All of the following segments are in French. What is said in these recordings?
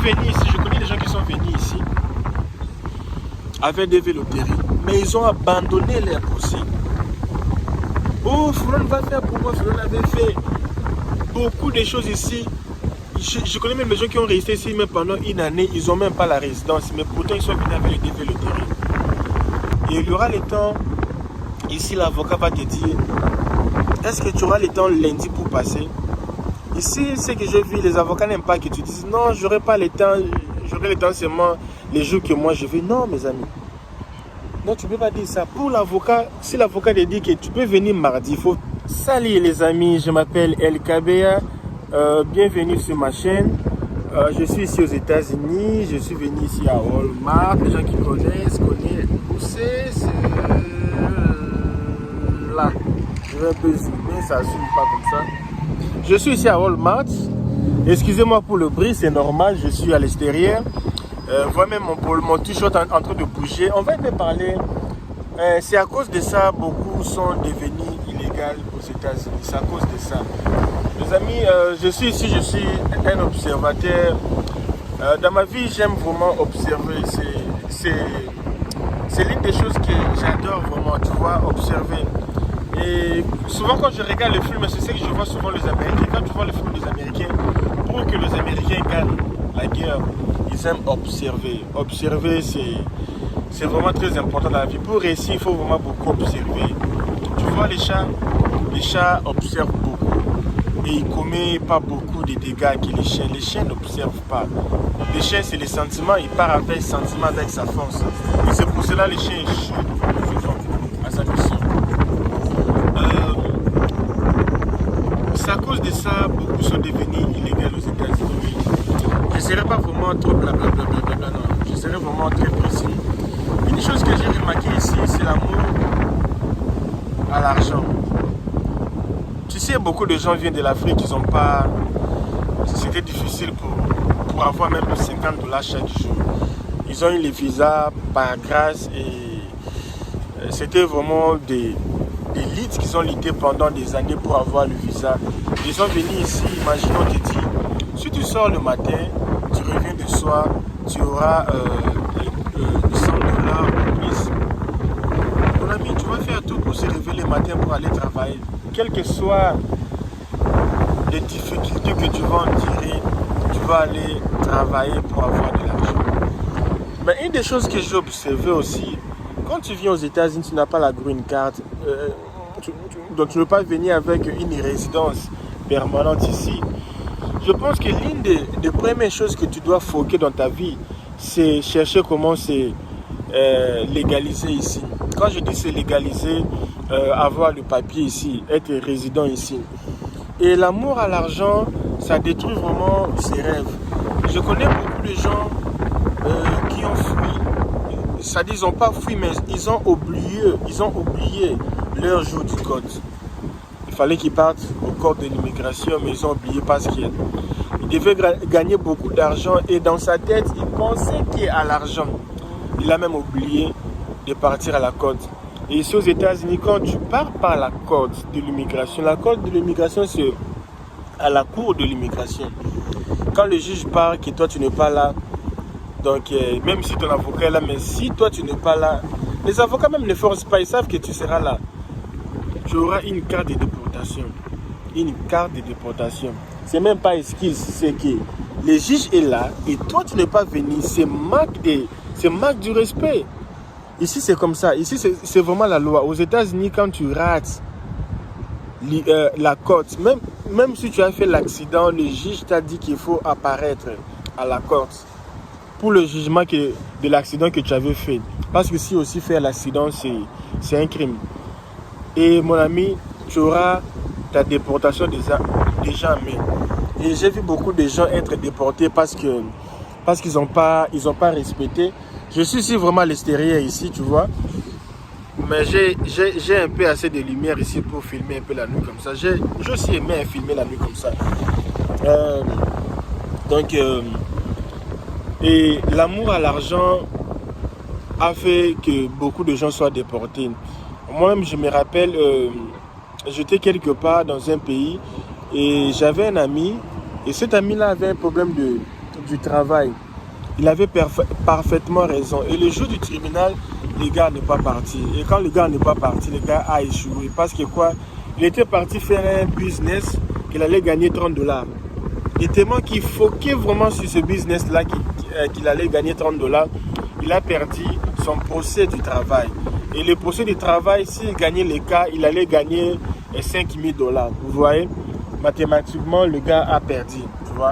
venus ici, je connais des gens qui sont venus ici avec des véloteries, mais ils ont abandonné leur procès. Oh, Fulon va faire pour moi, Fulon avait fait beaucoup de choses ici. Je connais même des gens qui ont resté ici même pendant une année, ils n'ont même pas la résidence, mais pourtant ils sont venus avec des véloteries. Et il y aura le temps, ici l'avocat va te dire, est-ce que tu auras le temps lundi pour passer? Ici, ce que j'ai vu, les avocats n'aiment pas que tu dises, non, j'aurai pas le temps, j'aurai le temps seulement les jours que moi je vais. Non, mes amis. Non, tu ne peux pas dire ça. Pour l'avocat, si l'avocat te dit que tu peux venir mardi, il faut... Salut les amis, je m'appelle El Kabea. Bienvenue sur ma chaîne. Je suis ici aux États-Unis. Je suis venu ici à Walmart. Les gens qui connaissent où c'est là. Je vais un peu zoomer, ça ne zoome pas comme ça. Je suis ici à Walmart. Excusez-moi pour le bruit, c'est normal. Je suis à l'extérieur. Voilà même mon t-shirt en train de bouger. On va te parler. C'est à cause de ça, beaucoup sont devenus illégaux aux États-Unis. C'est à cause de ça. Mes amis, je suis ici, je suis un observateur. Dans ma vie, j'aime vraiment observer. C'est l'une des choses que j'adore vraiment, tu vois, observer. Et souvent quand je regarde le film, c'est ce que je vois souvent les Américains. Quand tu vois le film des Américains, pour que les Américains gagnent la guerre, ils aiment observer. Observer, c'est vraiment très important dans la vie. Pour réussir, il faut vraiment beaucoup observer. Tu vois, les chats observent beaucoup. Et ils ne commettent pas beaucoup de dégâts que les chiens. Les chiens n'observent pas. Les chiens, c'est les sentiments. Ils partent avec les sentiments, avec sa force. Et c'est pour cela que les chiens échouent à sa mission. C'est à cause de ça, beaucoup sont devenus illégaux aux États-Unis. Je ne serai pas vraiment trop blablabla, non. Je serai vraiment très précis. Une chose que j'ai remarqué ici, c'est l'amour à l'argent. Tu sais, beaucoup de gens viennent de l'Afrique, ils n'ont pas... C'était difficile pour avoir même $50 chaque jour. Ils ont eu les visas par grâce et c'était vraiment des leads qu'ils ont lutté pendant des années pour avoir le visa. Ils sont venus ici, imaginons, te dit, si tu sors le matin, tu reviens le soir, tu auras $100 ou plus. Mon ami, tu vas faire tout pour se réveiller le matin pour aller travailler. Quelles que soient les difficultés que tu vas en tirer, tu vas aller travailler pour avoir de l'argent. Mais une des choses que j'ai observé aussi, quand tu viens aux États-Unis, tu n'as pas la green card, donc tu ne peux pas venir avec une résidence permanente ici. Je pense que l'une des premières choses que tu dois foquer dans ta vie, c'est chercher comment c'est légalisé ici. Quand je dis c'est légalisé, avoir le papier ici, être résident ici. Et l'amour à l'argent, ça détruit vraiment ses rêves. Je connais beaucoup de gens qui ont fui. Ça dit, ils n'ont pas fui, mais ils ont oublié leur jour du code. Il fallait qu'ils partent au code de l'immigration, mais ils ont oublié parce qu'ils devaient gagner beaucoup d'argent. Et dans sa tête, il pensait qu'à l'argent. Il a même oublié de partir à la côte. Et ici aux États-Unis, quand tu pars par la côte de l'immigration, la côte de l'immigration, c'est à la cour de l'immigration. Quand le juge parle que toi, tu n'es pas là, donc même si ton avocat est là, mais si toi, tu n'es pas là, les avocats même ne forcent pas, ils savent que tu seras là. Tu auras une carte de déportation. Une carte de déportation. C'est même pas excuse, c'est que le juge est là et toi, tu n'es pas venu. C'est marque du respect. Ici, c'est comme ça. Ici, c'est vraiment la loi. Aux États-Unis, quand tu rates la côte, même si tu as fait l'accident, le juge t'a dit qu'il faut apparaître à la côte pour le jugement de l'accident que tu avais fait. Parce que si aussi faire l'accident, c'est un crime. Et mon ami, tu auras ta déportation déjà en main. Et j'ai vu beaucoup de gens être déportés parce qu'ils n'ont pas respecté. Je suis ici vraiment à l'extérieur ici, tu vois. Mais j'ai un peu assez de lumière ici pour filmer un peu la nuit comme ça. J'ai aussi aimé filmer la nuit comme ça. Et l'amour à l'argent a fait que beaucoup de gens soient déportés. Moi-même, je me rappelle, j'étais quelque part dans un pays et j'avais un ami. Et cet ami-là avait un problème du travail. Il avait parfaitement raison. Et le jour du tribunal, le gars n'est pas parti. Et quand le gars n'est pas parti, le gars a échoué. Parce que quoi? Il était parti faire un business qu'il allait gagner $30. Et tellement qu'il foquait vraiment sur ce business-là qu'il allait gagner $30, il a perdu son procès du travail. Et le procès du travail, s'il gagnait les cas, il allait gagner $5 000. Vous voyez? Mathématiquement, le gars a perdu. Tu vois?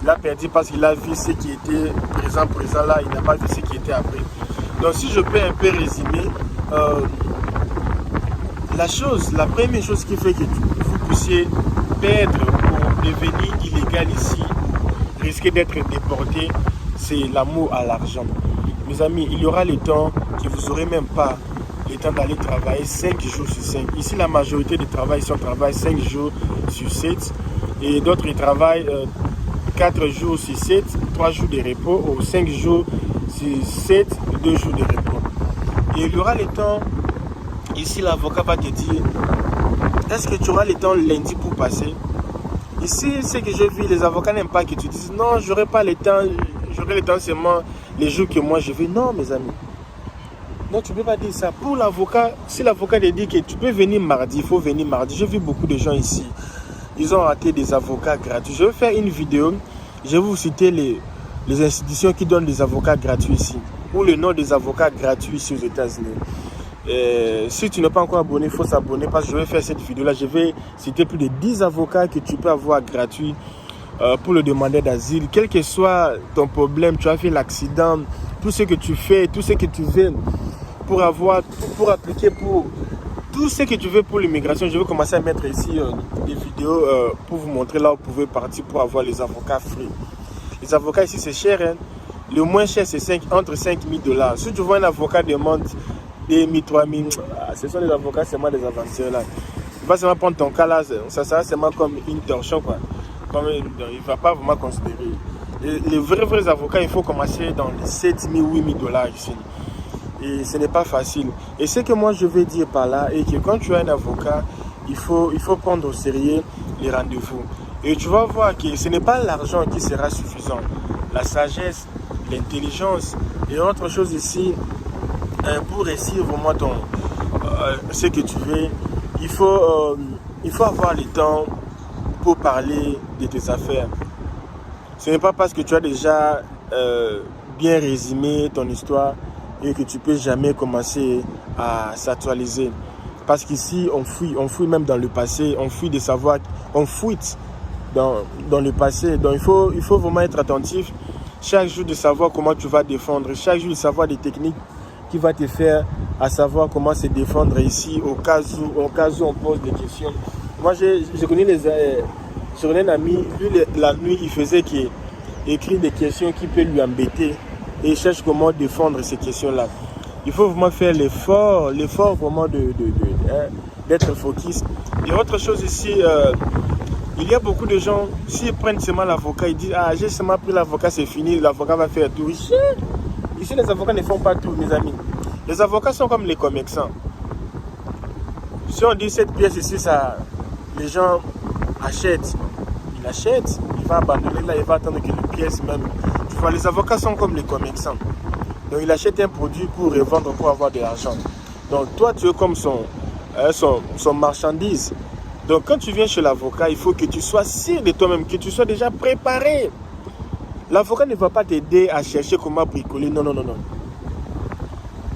Il a perdu parce qu'il a vu ce qui était présent là, il n'a pas vu ce qui était après. Donc si je peux un peu résumer, la première chose qui fait que vous puissiez perdre ou devenir illégal ici, risquer d'être déporté, c'est l'amour à l'argent. Mes amis, il y aura le temps que vous n'aurez même pas le temps d'aller travailler 5 jours sur 5. Ici, la majorité des travailleurs travaillent 5 jours sur 7 et d'autres travaillent 4 jours sur 7, 3 jours de repos ou 5 jours sur 7, 2 jours de repos. Et il y aura le temps, ici l'avocat va te dire, est-ce que tu auras le temps lundi pour passer? Ici, ce que j'ai vu, les avocats n'aiment pas que tu dises, non, j'aurai pas le temps, j'aurai le temps seulement les jours que moi je vais. Non, mes amis. Non, tu ne peux pas dire ça. Pour l'avocat, si l'avocat te dit que tu peux venir mardi, il faut venir mardi. J'ai vu beaucoup de gens ici. Ils ont raté des avocats gratuits. Je vais faire une vidéo. Je vais vous citer les institutions qui donnent des avocats gratuits ici. Ou le nom des avocats gratuits ici aux États-Unis. Si tu n'es pas encore abonné, il faut s'abonner parce que je vais faire cette vidéo-là. Je vais citer plus de 10 avocats que tu peux avoir gratuits pour le demandeur d'asile. Quel que soit ton problème, tu as fait l'accident, tout ce que tu fais, tout ce que tu veux pour appliquer pour tout ce que tu veux pour l'immigration. Je vais commencer à mettre ici des vidéos pour vous montrer là où vous pouvez partir pour avoir les avocats free. Les avocats ici c'est cher, hein? Le moins cher c'est entre $5 000. Si tu vois un avocat demande 2 000, 3 000, ce sont les avocats seulement des avanceurs là. Il va seulement prendre ton cas là, ça sera seulement comme une torsion quoi. Il ne va pas vraiment considérer. Les vrais avocats, il faut commencer dans les 7 000, 8 000 $ ici. Et ce n'est pas facile. Et ce que moi je veux dire par là est que quand tu as un avocat, il faut prendre au sérieux les rendez-vous. Et tu vas voir que ce n'est pas l'argent qui sera suffisant. La sagesse, l'intelligence et autre chose ici, pour réussir vraiment ce que tu veux, il faut avoir le temps pour parler de tes affaires. Ce n'est pas parce que tu as déjà bien résumé ton histoire et que tu peux jamais commencer à s'actualiser. Parce qu'ici, on fuit même dans le passé, on fuit des savoirs, on fuite dans le passé. Donc il faut vraiment être attentif chaque jour de savoir comment tu vas défendre, chaque jour de savoir des techniques qui vont te faire à savoir comment se défendre ici au cas où on pose des questions. Moi, je connais un ami, lui, la nuit, il faisait écrire des questions qui peuvent lui embêter et il cherche comment défendre ces questions-là. Il faut vraiment faire l'effort vraiment d'être focus. Et autre chose ici, il y a beaucoup de gens, s'ils prennent seulement l'avocat, ils disent, ah, j'ai seulement pris l'avocat, c'est fini, l'avocat va faire tout. Ici, les avocats ne font pas tout, mes amis. Les avocats sont comme les commerçants. Si on dit cette pièce ici, les gens achètent. Il achète, il va abandonner là, il va attendre que les pièces même. Tu vois, les avocats sont comme les commerçants. Donc il achète un produit pour revendre, pour avoir de l'argent. Donc toi, tu es comme son marchandise. Donc quand tu viens chez l'avocat, il faut que tu sois sûr de toi-même, que tu sois déjà préparé. L'avocat ne va pas t'aider à chercher comment bricoler. Non.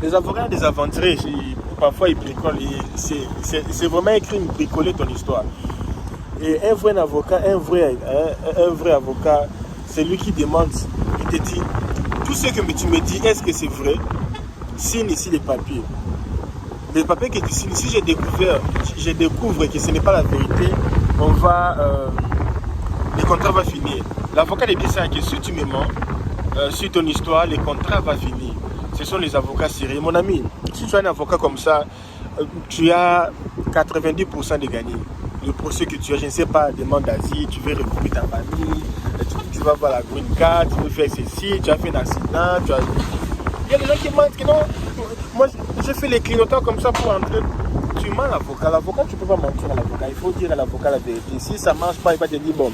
Les avocats ont des aventuriers. Parfois, ils bricolent. C'est vraiment écrit de bricoler ton histoire. Et un vrai avocat, un vrai avocat, c'est lui qui demande, il te dit, tout ce que tu me dis, est-ce que c'est vrai? Signe ici les papiers. Les papiers que tu signes, si je découvre que ce n'est pas la vérité, le contrat va finir. L'avocat dit ça, que si tu me mens sur ton histoire, le contrat va finir. Ce sont les avocats sérieux. Mon ami, si tu as un avocat comme ça, tu as 90% de gagner. Le procès que tu as, je ne sais pas, demande d'asile, tu veux regrouper ta famille, tu vas voir la green card, tu veux faire ceci, tu as fait un accident, Il y a des gens qui mentent, qui non. Moi, je fais les clignotants comme ça pour entrer. Tu mens l'avocat. L'avocat, tu ne peux pas mentir à l'avocat. Il faut dire à l'avocat la vérité. Si ça ne marche pas, il va te dire, bon,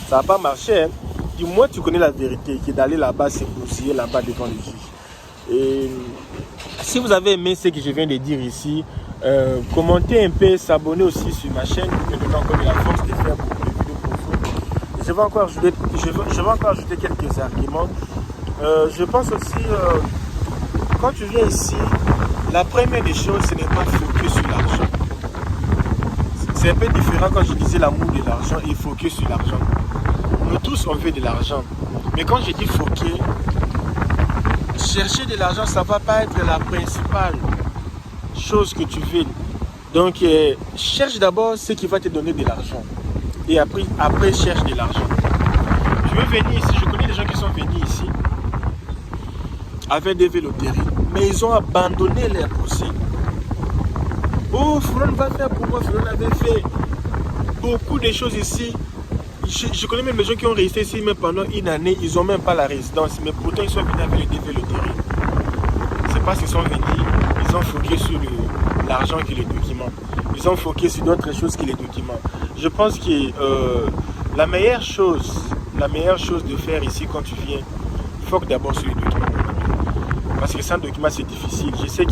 ça n'a pas marché. Hein. du moins tu connais la vérité, que d'aller là-bas, c'est bousiller là-bas devant le juge. Et si vous avez aimé ce que je viens de dire ici, commentez un peu, s'abonner aussi sur ma chaîne pour me donner encore de la force de faire beaucoup de vidéos pour vous. Je vais encore ajouter quelques arguments. Je pense aussi, quand tu viens ici, la première des choses, ce n'est pas focus sur l'argent. C'est un peu différent quand je disais l'amour de l'argent et focus sur l'argent. Nous tous, on veut de l'argent. Mais quand je dis focus, chercher de l'argent, ça ne va pas être la principale chose que tu veux. Donc, cherche d'abord ce qui va te donner de l'argent. Et après cherche de l'argent. Tu veux venir ici, je connais des gens qui sont venus ici avec des loteries, mais ils ont abandonné leur procès. Oh, Florent va faire pour moi, Florent avait fait beaucoup de choses ici. Je connais même des gens qui ont resté ici même pendant une année, ils n'ont même pas la résidence, mais pourtant ils sont venus avec les DV loteries. C'est parce qu'ils sont venus, ils ont focusé sur l'argent qui est le document. Ils ont focusé sur d'autres choses que les documents. Je pense que la meilleure chose de faire ici quand tu viens, focus d'abord sur les documents. Parce que sans document c'est difficile. Je sais que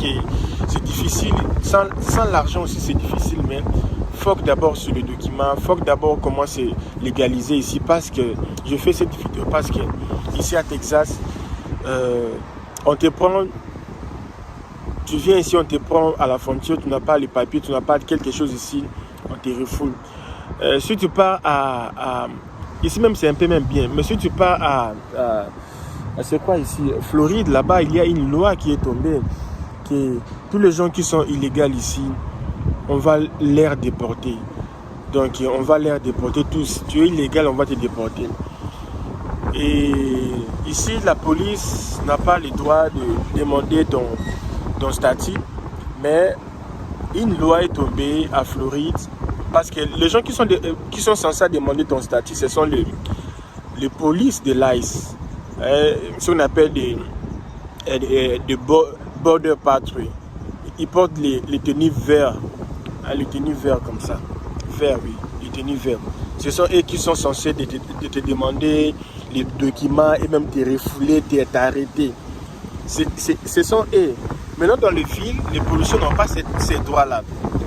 c'est difficile, sans l'argent aussi c'est difficile, mais focus d'abord sur le document, focus d'abord comment c'est légalisé ici, parce que je fais cette vidéo parce que ici à Texas, on te prend, tu viens ici, on te prend à la frontière, tu n'as pas les papiers, tu n'as pas quelque chose ici, on te refoule. Si tu pars ici même c'est un peu même bien, mais si tu pars c'est quoi ici, Floride, là-bas il y a une loi qui est tombée, que tous les gens qui sont illégaux ici, on va les déporter. Donc on va les déporter tous. Tu es illégal, on va te déporter. Et ici, la police n'a pas le droit de demander ton statut. Mais une loi est tombée à Floride. Parce que les gens qui sont censés demander ton statut, ce sont les polices de l'ICE. Ce qu'on appelle des border patrol. Ils portent les tenues vertes. Les tenues vertes comme ça. Vert, oui. Les tenues vertes. Ce sont eux qui sont censés te demander les documents et même te refouler, t'arrêter. Ce sont eux. Maintenant, dans le ville, les policiers n'ont pas ces droits-là.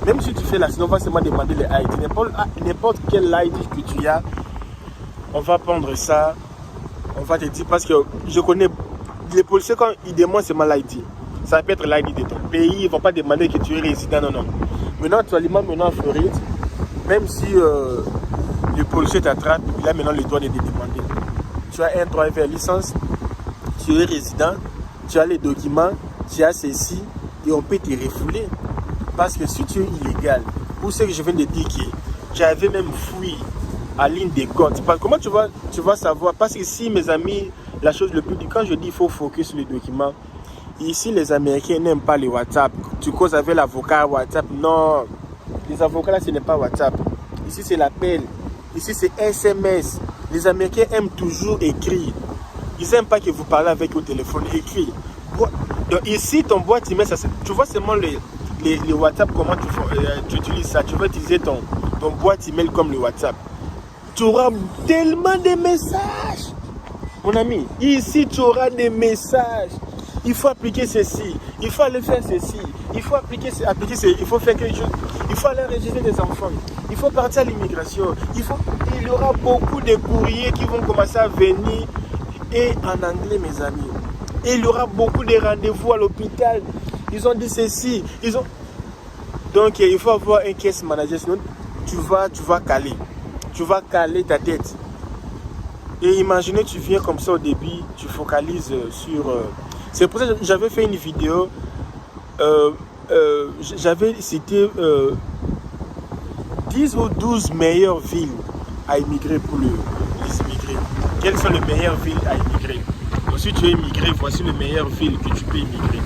Même si tu fais l'accident, on va seulement demander les ID. N'importe quel ID que tu as, on va prendre ça. On va te dire, parce que je connais les policiers, quand ils demandent seulement l'ID, ça peut être l'ID de ton pays, ils ne vont pas demander que tu es résident, non. Maintenant, actuellement, en Floride, même si le policier t'attrape, il a maintenant le droit de te demander. Tu as un driver licence, tu es résident, tu as les documents, tu as ceci, et on peut te refouler. Parce que si tu es illégal, ou ce que je viens de dire, que tu avais même fui à ligne des côtes. Comment tu vas savoir? Parce que si, mes amis, la chose le plus... Quand je dis qu'il faut focus sur les documents, ici, les Américains n'aiment pas les WhatsApp. Tu causes avec l'avocat WhatsApp. Non, les avocats là, ce n'est pas WhatsApp. Ici, c'est l'appel. Ici, c'est SMS. Les Américains aiment toujours écrire. Ils n'aiment pas que vous parlez avec au téléphone. Écrit. Donc ici, ton boîte email, tu vois seulement les WhatsApp, comment tu utilises ça. Tu vas utiliser ton boîte email comme le WhatsApp. Tu auras tellement de messages. Mon ami, ici, tu auras des messages. Il faut appliquer ceci. Il faut aller faire ceci. Il faut appliquer ceci. Il faut faire quelque chose. Il faut aller enregistrer des enfants. Il faut partir à l'immigration. Il y aura beaucoup de courriers qui vont commencer à venir. Et en anglais, mes amis. Et il y aura beaucoup de rendez-vous à l'hôpital. Ils ont dit ceci. Donc, il faut avoir un case manager. Sinon, tu vas caler. Tu vas caler ta tête. Et imaginez, tu viens comme ça au début, tu focalises sur... C'est pour ça que j'avais fait une vidéo. J'avais cité 10 ou 12 meilleures villes à immigrer pour les immigrés. Quelles sont les meilleures villes à immigrer? Donc, si tu es immigré, voici les meilleures villes que tu peux immigrer.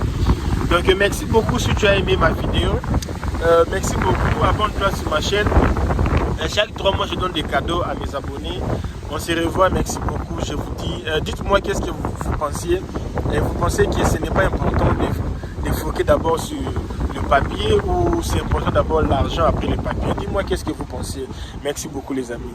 Donc, merci beaucoup si tu as aimé ma vidéo. Merci beaucoup. Abonne-toi sur ma chaîne. Chaque 3 mois, je donne des cadeaux à mes abonnés. On se revoit. Merci beaucoup. Je vous dis, dites-moi qu'est-ce que vous pensiez. Et vous pensez que ce n'est pas important de focuser d'abord sur le papier ou c'est important d'abord l'argent après le papier. Dites-moi qu'est-ce que vous pensez. Merci beaucoup, les amis.